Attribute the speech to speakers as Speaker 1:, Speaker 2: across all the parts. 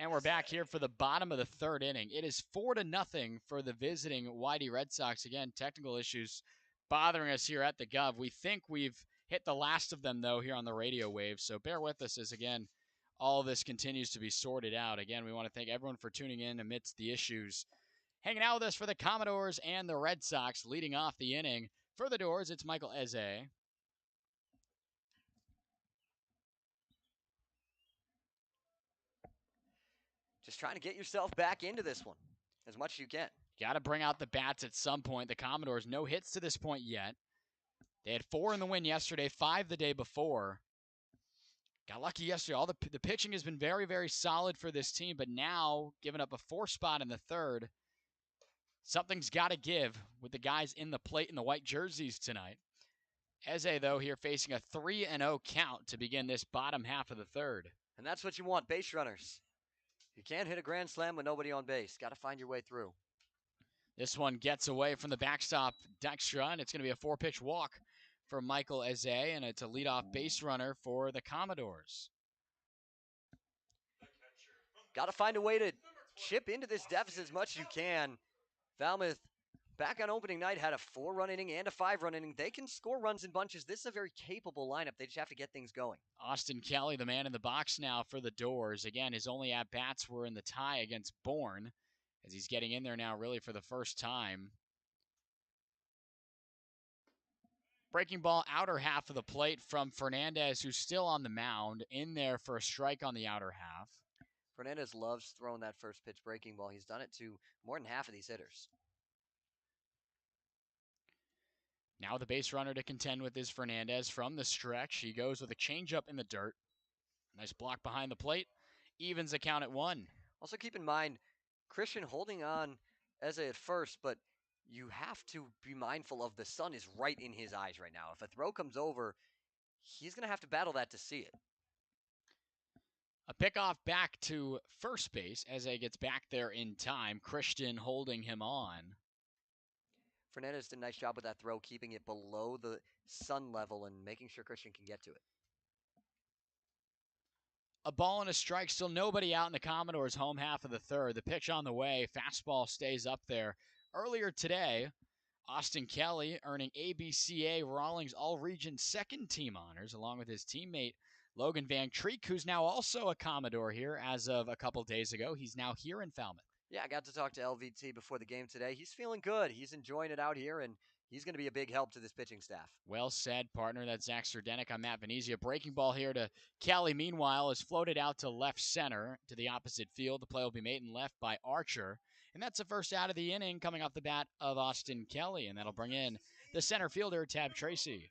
Speaker 1: And we're back here for the bottom of the third inning. It is 4-0 for the visiting Y-D Red Sox. Again, technical issues bothering us here at the Guv. We think we've hit the last of them, though, here on the radio waves. So bear with us as, again, all this continues to be sorted out. Again, we want to thank everyone for tuning in amidst the issues. Hanging out with us for the Commodores and the Red Sox, leading off the inning. For the Doors, it's Michael Eze.
Speaker 2: Just trying to get yourself back into this one as much as you can.
Speaker 1: Got to bring out the bats at some point. The Commodores, no hits to this point yet. They had 4 in the win yesterday, 5 the day before. Got lucky yesterday. All the pitching has been very, very solid for this team, but now giving up a 4 spot in the third. Something's got to give with the guys in the plate in the white jerseys tonight. Eze, though, here facing a 3-0 count to begin this bottom half of the third.
Speaker 2: And that's what you want, base runners. You can't hit a grand slam with nobody on base. Got to find your way through.
Speaker 1: This one gets away from the backstop Dextra, and it's going to be a 4-pitch walk for Michael Eze, and it's a leadoff base runner for the Commodores.
Speaker 2: Got to find a way to chip into this deficit as much as you can. Falmouth, back on opening night, had a 4-run inning and a 5-run inning. They can score runs in bunches. This is a very capable lineup. They just have to get things going.
Speaker 1: Austin Kelly, the man in the box now for the Doors. Again, his only at-bats were in the tie against Bourne, as he's getting in there now really for the first time. Breaking ball, outer half of the plate from Fernandez, who's still on the mound, in there for a strike on the outer half.
Speaker 2: Fernandez loves throwing that first pitch breaking ball. He's done it to more than half of these hitters.
Speaker 1: Now the base runner to contend with is Fernandez from the stretch. He goes with a changeup in the dirt. Nice block behind the plate. Evens the count at 1.
Speaker 2: Also keep in mind, Christian holding on Eze at first, but you have to be mindful of the sun is right in his eyes right now. If a throw comes over, he's going to have to battle that to see it.
Speaker 1: A pickoff back to first base. Eze gets back there in time. Christian holding him on.
Speaker 2: Fernandez did a nice job with that throw, keeping it below the sun level and making sure Christian can get to it.
Speaker 1: A ball and a strike. Still nobody out in the Commodores' home half of the third. The pitch on the way. Fastball stays up there. Earlier today, Austin Kelly earning ABCA Rawlings All-Region second team honors, along with his teammate Logan Van Treek, who's now also a Commodore here as of a couple days ago. He's now here in Falmouth.
Speaker 2: Yeah, I got to talk to LVT before the game today. He's feeling good. He's enjoying it out here, and he's going to be a big help to this pitching staff.
Speaker 1: Well said, partner. That's Zach Surdenik. I'm Matt Venezia. Breaking ball here to Kelly, meanwhile, is floated out to left center to the opposite field. The play will be made in left by Archer. And that's the first out of the inning coming off the bat of Austin Kelly, and that'll bring in the center fielder, Tab Tracy.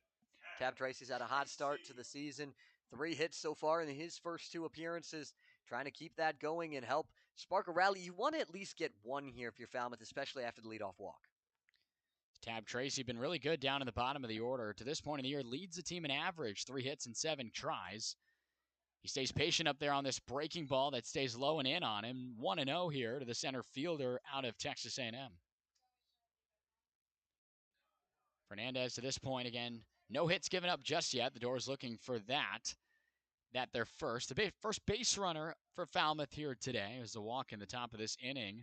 Speaker 2: Tab Tracy's had a hot start to the season. 3 hits so far in his first 2 appearances. Trying to keep that going and help spark a rally. You want to at least get 1 here if you're Falmouth, especially after the leadoff walk.
Speaker 1: Tab Tracy been really good down in the bottom of the order. To this point in the year, leads the team in average, 3 hits and 7 tries. He stays patient up there on this breaking ball that stays low and in on him. 1-0 here to the center fielder out of Texas A&M. Fernandez to this point, again, no hits given up just yet. The Doors looking for that. That their first. The first base runner for Falmouth here today is the walk in the top of this inning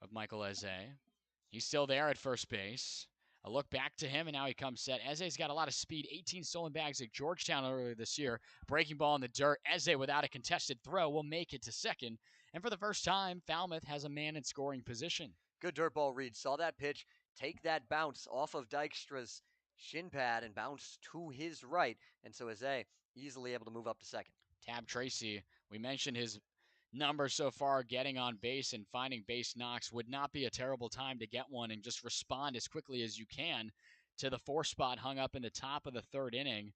Speaker 1: of Michael Eze. He's still there at first base. A look back to him, and now he comes set. Eze's got a lot of speed, 18 stolen bags at Georgetown earlier this year. Breaking ball in the dirt. Eze, without a contested throw, will make it to second. And for the first time, Falmouth has a man in scoring position.
Speaker 2: Good dirt ball read. Saw that pitch take that bounce off of Dykstra's shin pad and bounce to his right. And so Eze easily able to move up to second.
Speaker 1: Tab Tracy, we mentioned his numbers so far, getting on base and finding base knocks. Would not be a terrible time to get one and just respond as quickly as you can to the 4 spot hung up in the top of the third inning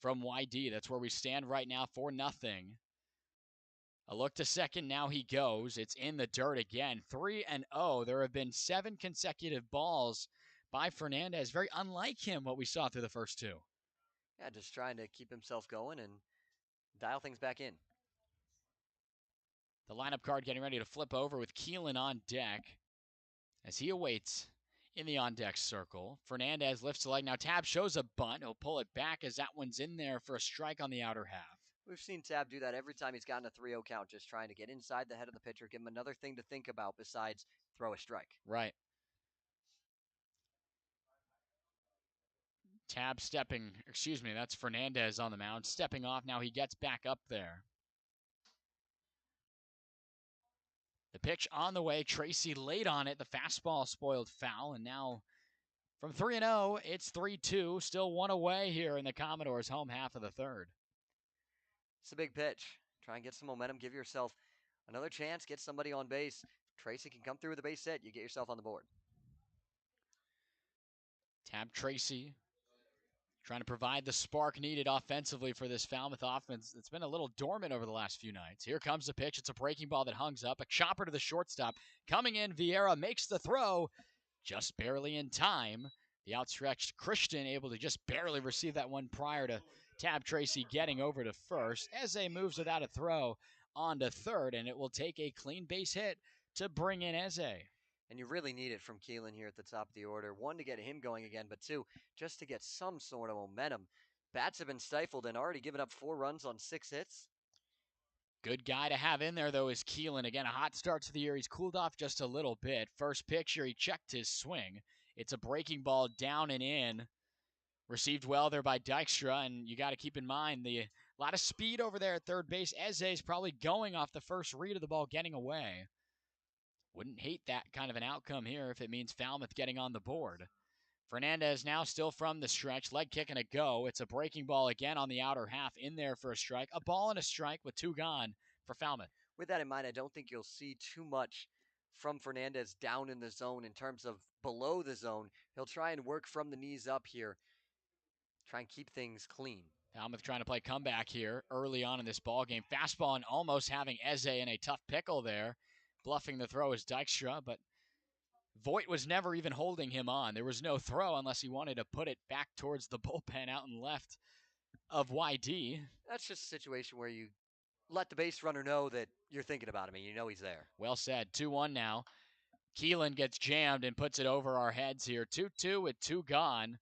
Speaker 1: from Y-D. That's where we stand right now, 4-0. A look to second, now he goes. It's in the dirt again, 3-0. There have been 7 consecutive balls by Fernandez. Very unlike him, what we saw through the first 2.
Speaker 2: Yeah, just trying to keep himself going and dial things back in.
Speaker 1: The lineup card getting ready to flip over with Keelan on deck as he awaits in the on-deck circle. Fernandez lifts the leg. Now Tab shows a bunt. He'll pull it back as that one's in there for a strike on the outer half.
Speaker 2: We've seen Tab do that every time he's gotten a 3-0 count, just trying to get inside the head of the pitcher, give him another thing to think about besides throw a strike.
Speaker 1: Right. Tab stepping, excuse me, that's Fernandez on the mound, stepping off. Now he gets back up there. The pitch on the way. Tracy late on it. The fastball spoiled foul, and now from 3-0, it's 3-2. Still one away here in the Commodores' home half of the third.
Speaker 2: It's a big pitch. Try and get some momentum. Give yourself another chance. Get somebody on base. Tracy can come through with a base hit. You get yourself on the board.
Speaker 1: Tab Tracy trying to provide the spark needed offensively for this Falmouth offense that's been a little dormant over the last few nights. Here comes the pitch. It's a breaking ball that hungs up. A chopper to the shortstop. Coming in, Vieira makes the throw. Just barely in time. The outstretched Christian able to just barely receive that one prior to Tab Tracy getting over to first. Eze moves without a throw on to third, and it will take a clean base hit to bring in Eze.
Speaker 2: And you really need it from Keelan here at the top of the order. One, to get him going again, but two, just to get some sort of momentum. Bats have been stifled and already given up 4 runs on 6 hits.
Speaker 1: Good guy to have in there, though, is Keelan. Again, a hot start to the year. He's cooled off just a little bit. First pitch here, he checked his swing. It's a breaking ball down and in. Received well there by Dykstra, and you got to keep in mind a lot of speed over there at third base. Eze's probably going off the first read of the ball, getting away. Wouldn't hate that kind of an outcome here if it means Falmouth getting on the board. Fernandez now still from the stretch, leg kick and a go. It's a breaking ball again on the outer half, in there for a strike. A ball and a strike with 2 gone for Falmouth.
Speaker 2: With that in mind, I don't think you'll see too much from Fernandez down in the zone in terms of below the zone. He'll try and work from the knees up here. Try and keep things clean.
Speaker 1: Falmouth trying to play comeback here early on in this ball game. Fastball and almost having Eze in a tough pickle there. Bluffing the throw is Dykstra, but Voigt was never even holding him on. There was no throw unless he wanted to put it back towards the bullpen out and left of Y-D.
Speaker 2: That's just a situation where you let the base runner know that you're thinking about him and you know he's there.
Speaker 1: Well said. 2-1 now. Keelan gets jammed and puts it over our heads here. 2-2 with 2 gone.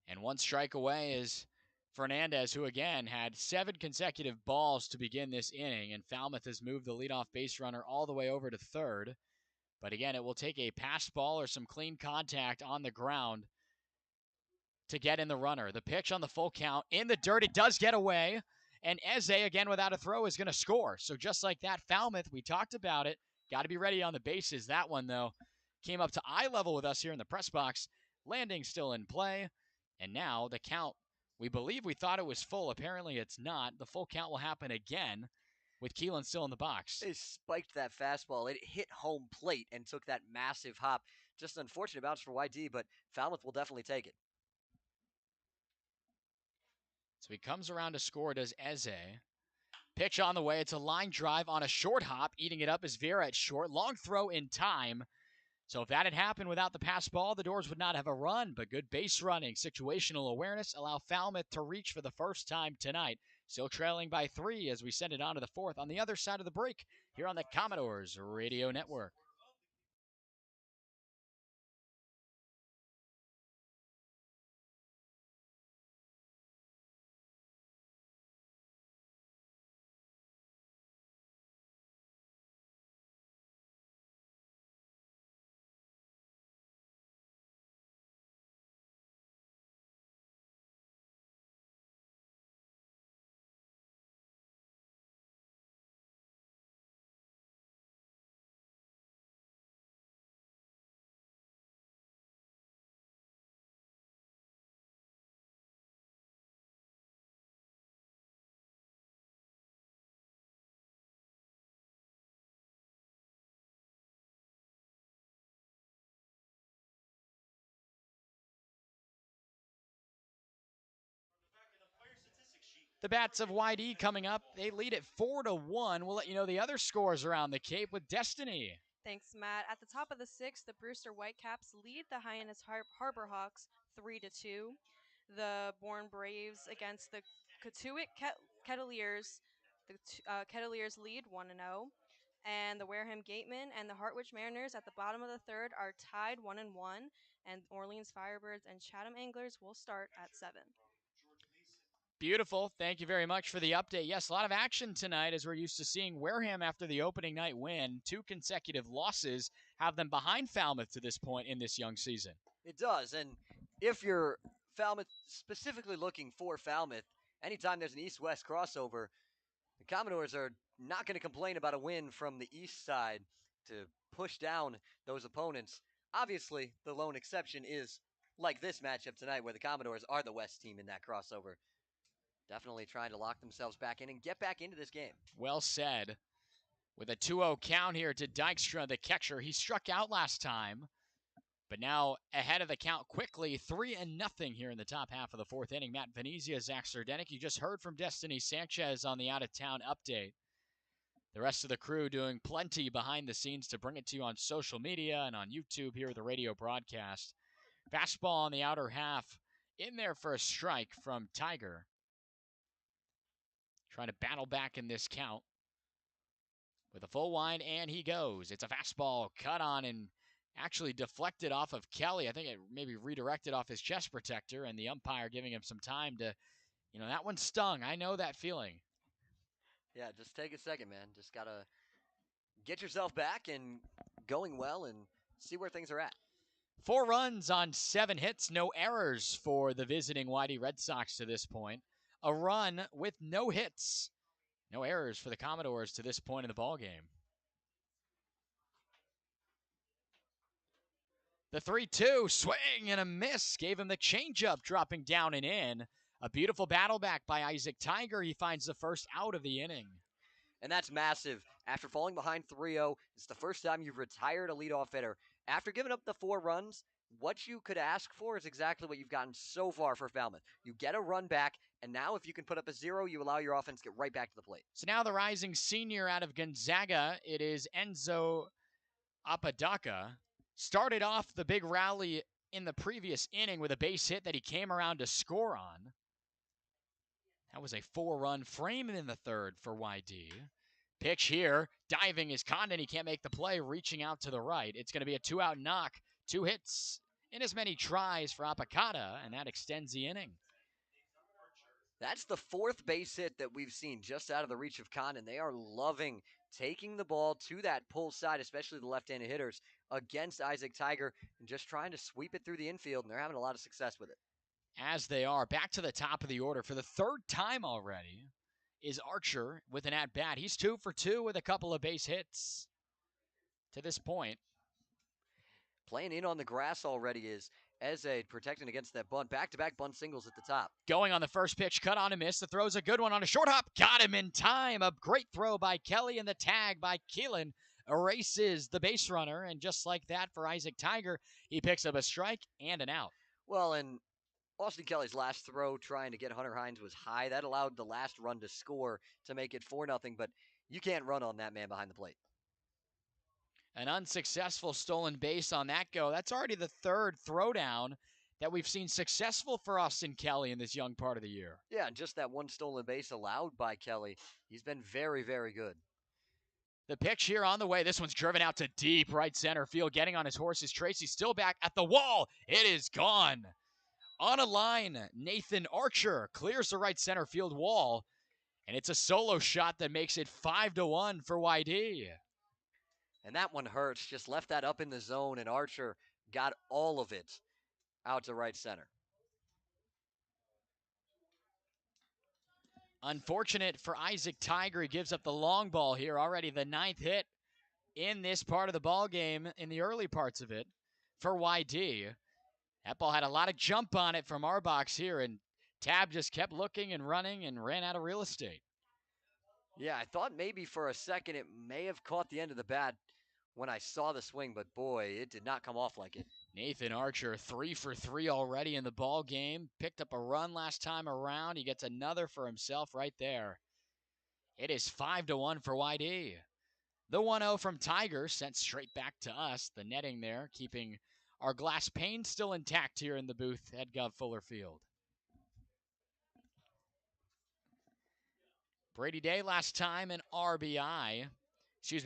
Speaker 1: And 1 strike away is Fernandez, who again had 7 consecutive balls to begin this inning, and Falmouth has moved the leadoff base runner all the way over to third. But again, it will take a pass ball or some clean contact on the ground to get in the runner. The pitch on the full count in the dirt. It does get away. And Eze, again, without a throw, is going to score. So just like that, Falmouth, we talked about it. Got to be ready on the bases. That one, though, came up to eye level with us here in the press box. Landing still in play. And now the count, we believe we thought it was full. Apparently it's not. The full count will happen again with Keelan still in the box.
Speaker 2: They spiked that fastball. It hit home plate and took that massive hop. Just an unfortunate bounce for Y-D, but Falmouth will definitely take it.
Speaker 1: So he comes around to score, does Eze. Pitch on the way. It's a line drive on a short hop. Eating it up is Vera at short. Long throw in time. So if that had happened without the pass ball, the Doors would not have a run. But good base running, situational awareness allow Falmouth to reach for the first time tonight. Still trailing by 3 as we send it on to the 4th on the other side of the break here on the Commodores Radio Network. The bats of Y-D coming up. They lead at 4-1. We'll let you know the other scores around the Cape with Destiny.
Speaker 3: Thanks, Matt. At the top of the 6th, the Brewster Whitecaps lead the Hyannis Harbor Hawks 3-2. The Bourne Braves against the Cotuit Kettleers. The Kettleers lead 1-0. And the Wareham Gatemen and the Hartwich Mariners at the bottom of the 3rd are tied 1-1. And Orleans Firebirds and Chatham Anglers will start at 7.
Speaker 1: Beautiful. Thank you very much for the update. Yes, a lot of action tonight as we're used to seeing Wareham after the opening night win. 2 consecutive losses have them behind Falmouth to this point in this young season.
Speaker 2: It does, and if you're Falmouth, specifically looking for Falmouth, anytime there's an east-west crossover, the Commodores are not going to complain about a win from the east side to push down those opponents. Obviously, the lone exception is like this matchup tonight where the Commodores are the west team in that crossover. Definitely trying to lock themselves back in and get back into this game.
Speaker 1: Well said. With a 2-0 count here to Dykstra, the catcher. He struck out last time, but now ahead of the count quickly, 3-0 here in the top half of the 4th inning. Matt Venezia, Zach Surdenik. You just heard from Destiny Sanchez on the out-of-town update. The rest of the crew doing plenty behind the scenes to bring it to you on social media and on YouTube here with the radio broadcast. Fastball on the outer half in there for a strike from Tiger. Trying to battle back in this count. With a full wind, and he goes. It's a fastball cut on and actually deflected off of Kelly. I think it maybe redirected off his chest protector, and the umpire giving him some time to, that one stung. I know that feeling.
Speaker 2: Yeah, just take a second, man. Just got to get yourself back and going well and see where things are at.
Speaker 1: 4 runs on 7 hits, no errors for the visiting Y-D Red Sox to this point. A run with no hits. No errors for the Commodores to this point in the ballgame. The 3-2 swing and a miss gave him the changeup, dropping down and in. A beautiful battle back by Isaac Tiger. He finds the first out of the inning.
Speaker 2: And that's massive. After falling behind 3-0, it's the first time you've retired a leadoff hitter. After giving up the 4 runs, what you could ask for is exactly what you've gotten so far for Falmouth. You get a run back, and now if you can put up a 0, you allow your offense to get right back to the plate.
Speaker 1: So now the rising senior out of Gonzaga, it is Enzo Apodaca. Started off the big rally in the previous inning with a base hit that he came around to score on. That was a 4-run frame in the 3rd for Y-D. Pitch here, diving is Condon. He can't make the play, reaching out to the right. It's going to be a 2-out knock. 2 hits in as many tries for Apicata, and that extends the inning.
Speaker 2: That's the 4th base hit that we've seen just out of the reach of Condon. They are loving taking the ball to that pull side, especially the left-handed hitters, against Isaac Tiger, and just trying to sweep it through the infield, and they're having a lot of success with it.
Speaker 1: As they are, back to the top of the order for the 3rd time already is Archer with an at-bat. He's 2 for 2 with a couple of base hits to this point.
Speaker 2: Playing in on the grass already is Eze protecting against that bunt. Back-to-back bunt singles at the top.
Speaker 1: Going on the first pitch, cut on a miss. The throw's a good one on a short hop. Got him in time. A great throw by Kelly, and the tag by Keelan erases the base runner. And just like that for Isaac Tiger, he picks up a strike and an out.
Speaker 2: Well, and Austin Kelly's last throw trying to get Hunter Hines was high. That allowed the last run to score to make it 4-0, but you can't run on that man behind the plate.
Speaker 1: An unsuccessful stolen base on that go. That's already the 3rd throwdown that we've seen successful for Austin Kelly in this young part of the year.
Speaker 2: Yeah, just that one stolen base allowed by Kelly. He's been very, very good.
Speaker 1: The pitch here on the way. This one's driven out to deep right center field. Getting on his horse is Tracy. Still back at the wall. It is gone. On a line, Nathan Archer clears the right center field wall. And it's a solo shot that makes it 5-1 for Y-D.
Speaker 2: And that one hurts. Just left that up in the zone, and Archer got all of it out to right center.
Speaker 1: Unfortunate for Isaac Tiger. He gives up the long ball here. Already the 9th hit in this part of the ball game, in the early parts of it, for Y-D. That ball had a lot of jump on it from our box here, and Tab just kept looking and running and ran out of real estate.
Speaker 2: Yeah, I thought maybe for a second it may have caught the end of the bat when I saw the swing, but boy, it did not come off like it.
Speaker 1: Nathan Archer, 3 for 3 already in the ball game. Picked up a run last time around. He gets another for himself right there. It is 5-1 for Y-D. The 1-0 from Tiger sent straight back to us. The netting there, keeping our glass pane still intact here in the booth at Guv Fuller Field. Brady Day last time an RBI.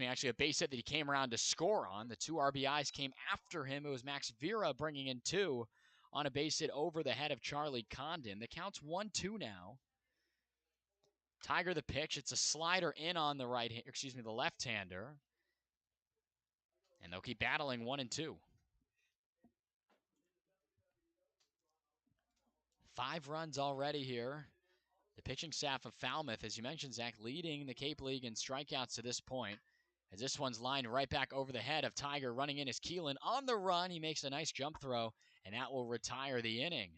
Speaker 1: Actually a base hit that he came around to score on. The 2 RBIs came after him. It was Max Vera bringing in 2 on a base hit over the head of Charlie Condon. The count's 1-2 now. Tiger the pitch. It's a slider in on the the left-hander. And they'll keep battling 1-2. 5 runs already here. The pitching staff of Falmouth, as you mentioned, Zach, leading the Cape League in strikeouts to this point. As this one's lined right back over the head of Tiger, running in is Keelan on the run. He makes a nice jump throw, and that will retire the inning.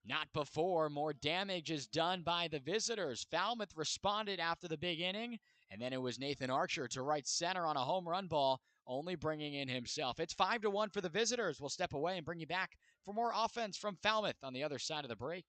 Speaker 1: Not before more damage is done by the visitors. Falmouth responded after the big inning, and then it was Nathan Archer to right center on a home run ball, only bringing in himself. It's 5-1 for the visitors. We'll step away and bring you back for more offense from Falmouth on the other side of the break.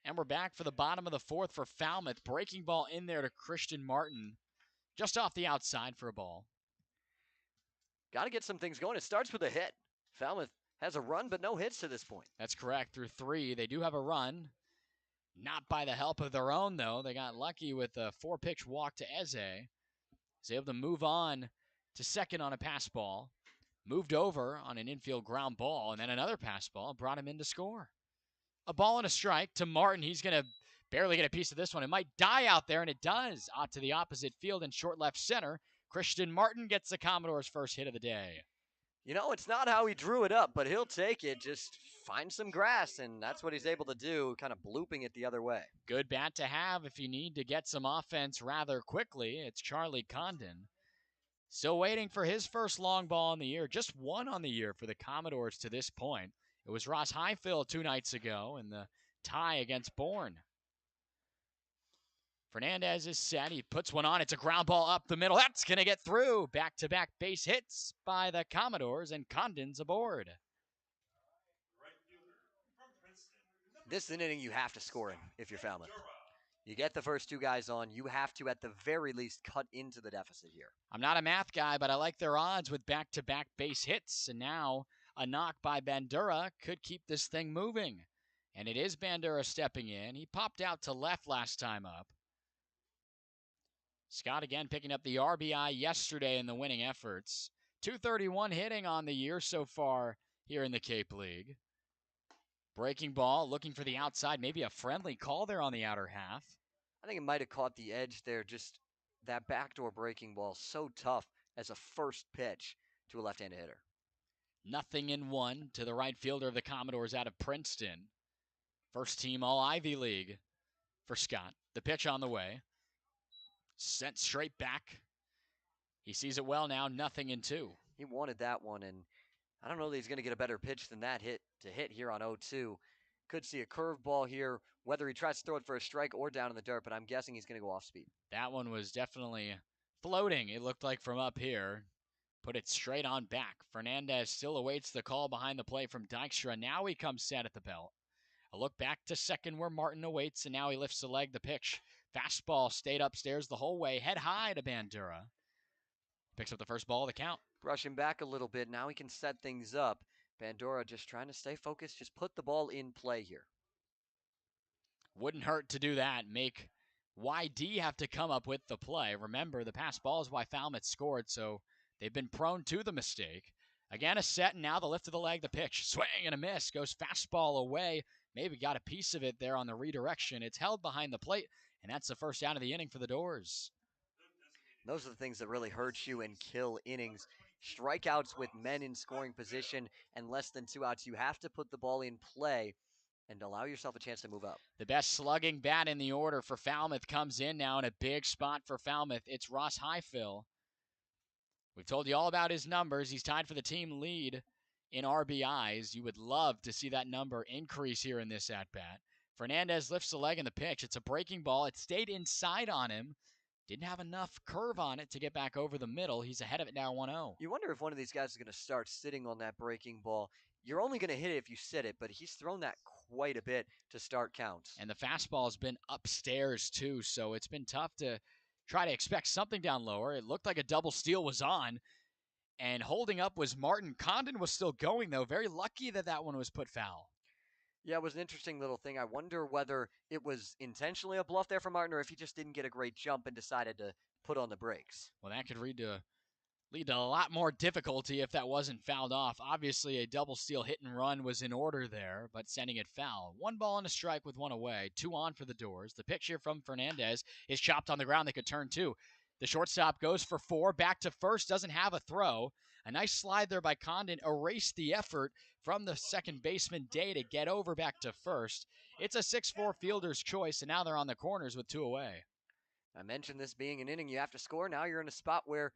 Speaker 1: And we're back for the bottom of the fourth for Falmouth. Breaking ball in there to Christian Martin. Just off the outside for a ball.
Speaker 2: Got to get some things going. It starts with a hit. Falmouth has a run, but no hits to this point.
Speaker 1: That's correct. Through 3, they do have a run. Not by the help of their own, though. They got lucky with a 4-pitch walk to Eze. He's able to move on to second on a pass ball. Moved over on an infield ground ball, and then another pass ball brought him in to score. A ball and a strike to Martin. He's going to barely get a piece of this one. It might die out there, and it does. Out to the opposite field and short left center. Christian Martin gets the Commodores' first hit of the day.
Speaker 2: You know, it's not how he drew it up, but he'll take it. Just find some grass, and that's what he's able to do, kind of blooping it the other way.
Speaker 1: Good bat to have if you need to get some offense rather quickly. It's Charlie Condon. Still waiting for his first long ball on the year. Just one on the year for the Commodores to this point. It was Ross Highfield 2 nights ago in the tie against Bourne. Fernandez is set. He puts one on. It's a ground ball up the middle. That's going to get through. Back-to-back base hits by the Commodores, and Condon's aboard.
Speaker 2: This is an inning you have to score in if you're Falmouth. You get the first 2 guys on. You have to, at the very least, cut into the deficit here.
Speaker 1: I'm not a math guy, but I like their odds with back-to-back base hits. And now a knock by Bandura could keep this thing moving. And it is Bandura stepping in. He popped out to left last time up. Scott again picking up the RBI yesterday in the winning efforts. 231 hitting on the year so far here in the Cape League. Breaking ball, looking for the outside. Maybe a friendly call there on the outer half.
Speaker 2: I think it might have caught the edge there. Just that backdoor breaking ball, so tough as a first pitch to a left-handed hitter.
Speaker 1: 0-1 to the right fielder of the Commodores out of Princeton. First team all Ivy League for Scott. The pitch on the way. Sent straight back. He sees it well now, 0-2.
Speaker 2: He wanted that one, and I don't know that he's going to get a better pitch than that hit here on 0-2. Could see a curveball here, whether he tries to throw it for a strike or down in the dirt, but I'm guessing he's going to go off speed.
Speaker 1: That one was definitely floating, it looked like, from up here. Put it straight on back. Fernandez still awaits the call behind the plate from Dykstra. Now he comes set at the belt. A look back to second where Martin awaits, and now he lifts the leg. The pitch. Fastball stayed upstairs the whole way. Head high to Bandura. Picks up the first ball of the count.
Speaker 2: Brushing back a little bit. Now he can set things up. Bandura just trying to stay focused. Just put the ball in play here.
Speaker 1: Wouldn't hurt to do that. Make Y-D have to come up with the play. Remember, the pass ball is why Falmouth scored, so they've been prone to the mistake. Again, a set, and now the lift of the leg, the pitch. Swing and a miss. Goes fastball away. Maybe got a piece of it there on the redirection. It's held behind the plate, and that's the first out of the inning for the Doors.
Speaker 2: Those are the things that really hurt you and kill innings. Strikeouts with men in scoring position and less than 2 outs. You have to put the ball in play and allow yourself a chance to move up.
Speaker 1: The best slugging bat in the order for Falmouth comes in now in a big spot for Falmouth. It's Ross Highfill. We've told you all about his numbers. He's tied for the team lead in RBIs. You would love to see that number increase here in this at-bat. Fernandez lifts the leg in the pitch. It's a breaking ball. It stayed inside on him. Didn't have enough curve on it to get back over the middle. He's ahead of it now 1-0.
Speaker 2: You wonder if one of these guys is going to start sitting on that breaking ball. You're only going to hit it if you sit it, but he's thrown that quite a bit to start counts.
Speaker 1: And the fastball has been upstairs too, so it's been tough to try to expect something down lower. It looked like a double steal was on, and holding up was Martin. Condon was still going, though. Very lucky that that one was put foul.
Speaker 2: Yeah, it was an interesting little thing. I wonder whether it was intentionally a bluff there for Martin or if he just didn't get a great jump and decided to put on the brakes.
Speaker 1: Well, that could lead to a lot more difficulty if that wasn't fouled off. Obviously, a double steal hit and run was in order there, but sending it foul. 1 ball and a strike with 1 away. 2 on for the Doors. The pitch here from Fernandez is chopped on the ground. They could turn 2. The shortstop goes for 4. Back to first. Doesn't have a throw. A nice slide there by Condon. Erased the effort from the second baseman Day to get over back to first. It's a 6-4 fielder's choice, and now they're on the corners with 2 away.
Speaker 2: I mentioned this being an inning you have to score. Now you're in a spot where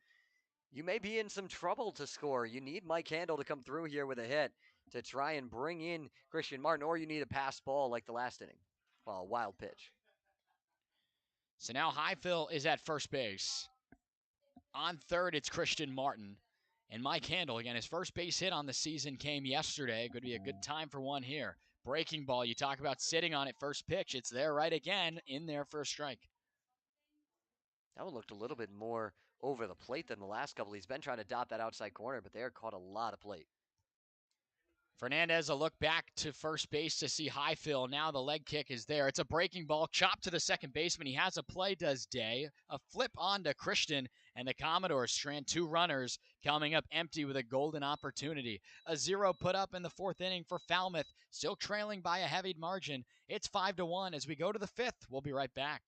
Speaker 2: you may be in some trouble to score. You need Mike Handel to come through here with a hit to try and bring in Christian Martin, or you need a pass ball like the last inning. Well, a wild pitch.
Speaker 1: So now Highfill is at first base. On third, it's Christian Martin. And Mike Handel, again, his first base hit on the season came yesterday. Could be a good time for one here. Breaking ball, you talk about sitting on it first pitch. It's there right again, in there for a strike.
Speaker 2: That one looked a little bit more over the plate than the last couple. He's been trying to dot that outside corner, but they're caught a lot of plate.
Speaker 1: Fernandez, a look back to first base to see Highfill. Now the leg kick is there. It's a breaking ball, chopped to the second baseman. He has a play, does Day. A flip on to Christian, and the Commodores strand 2 runners, coming up empty with a golden opportunity. A 0 put up in the 4th inning for Falmouth, still trailing by a heavy margin. It's 5-1 as we go to the 5th. We'll be right back.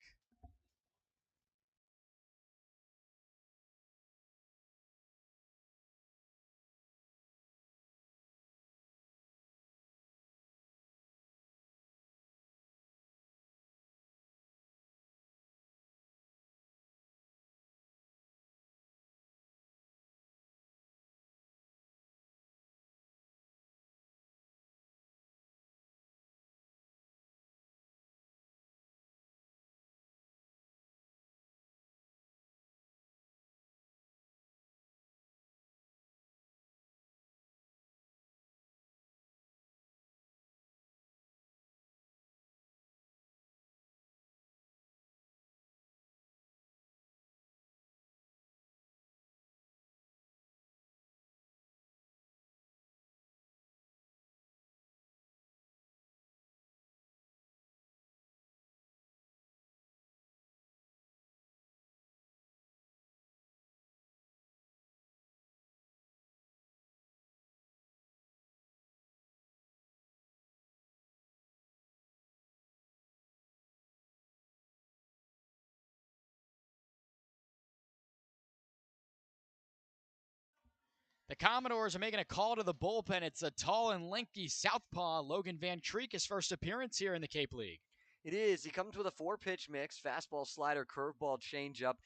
Speaker 1: The Commodores are making a call to the bullpen. It's a tall and lanky southpaw, Logan Van Treek, his first appearance here in the Cape League.
Speaker 2: It is. He comes with a 4-pitch mix, fastball, slider, curveball, changeup.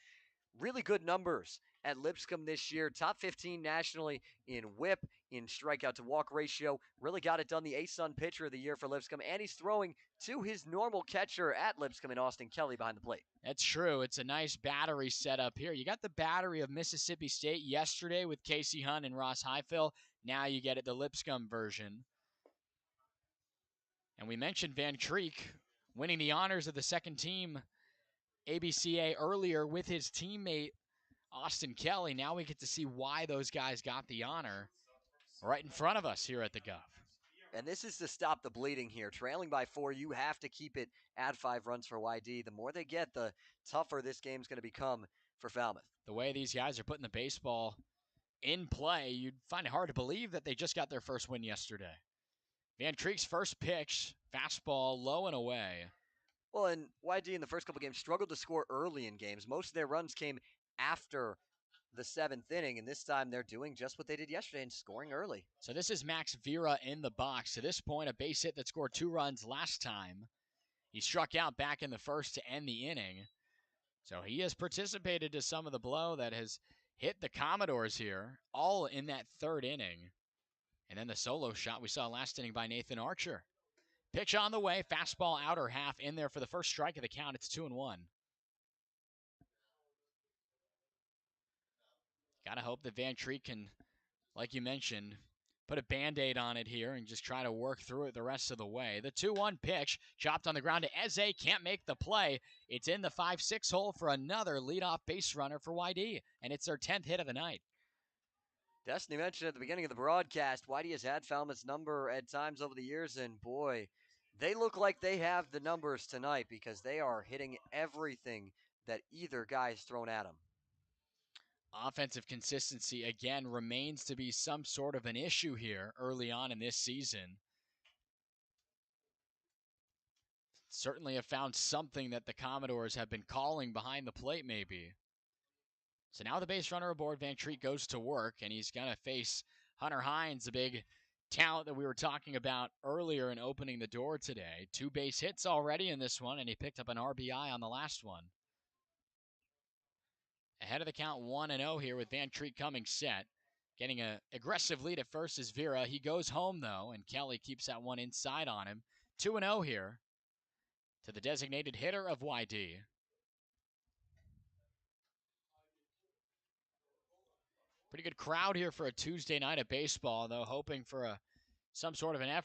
Speaker 2: Really good numbers at Lipscomb this year. Top 15 nationally in whip, in strikeout to walk ratio. Really got it done. The ASUN pitcher of the year for Lipscomb. And he's throwing to his normal catcher at Lipscomb in Austin Kelly behind the plate.
Speaker 1: That's true. It's a nice battery setup here. You got the battery of Mississippi State yesterday with Casey Hunt and Ross Highfill. Now you get it, the Lipscomb version. And we mentioned Van Treek winning the honors of the second team ABCA earlier with his teammate Austin Kelly. Now we get to see why those guys got the honor right in front of us here at the Guv.
Speaker 2: And this is to stop the bleeding here. Trailing by 4, you have to keep it at 5 runs for Y-D. The more they get, the tougher this game's going to become for Falmouth.
Speaker 1: The way these guys are putting the baseball in play, you'd find it hard to believe that they just got their first win yesterday. Van Treek's first pitch, fastball low and away.
Speaker 2: Well, and Y-D in the first couple games struggled to score early in games. Most of their runs came after the 7th inning, and this time they're doing just what they did yesterday and scoring early.
Speaker 1: So this is Max Vera in the box. To this point, a base hit that scored 2 runs last time. He struck out back in the first to end the inning. So he has participated to some of the blow that has hit the Commodores here, all in that 3rd inning. And then the solo shot we saw last inning by Nathan Archer. Pitch on the way, fastball outer half in there for the first strike of the count. It's 2-1. Gotta hope that Van Treek can, like you mentioned, put a Band-Aid on it here and just try to work through it the rest of the way. The 2-1 pitch, chopped on the ground to Eze, can't make the play. It's in the 5-6 hole for another leadoff base runner for Y-D, and it's their 10th hit of the night.
Speaker 2: Destiny mentioned at the beginning of the broadcast, Y-D has had Falmouth's number at times over the years, and boy, they look like they have the numbers tonight because they are hitting everything that either guy's thrown at them.
Speaker 1: Offensive consistency, again, remains to be some sort of an issue here early on in this season. Certainly have found something that the Commodores have been calling behind the plate, maybe. So now the base runner aboard, Van Treek goes to work, and he's going to face Hunter Hines, the big talent that we were talking about earlier in opening the door today. 2 base hits already in this one, and he picked up an RBI on the last one. Ahead of the count 1-0 here with Van Treek coming set. Getting an aggressive lead at first is Vera. He goes home, though, and Kelly keeps that one inside on him. 2-0 here to the designated hitter of Y-D. Pretty good crowd here for a Tuesday night of baseball, though, hoping for some sort of an effort.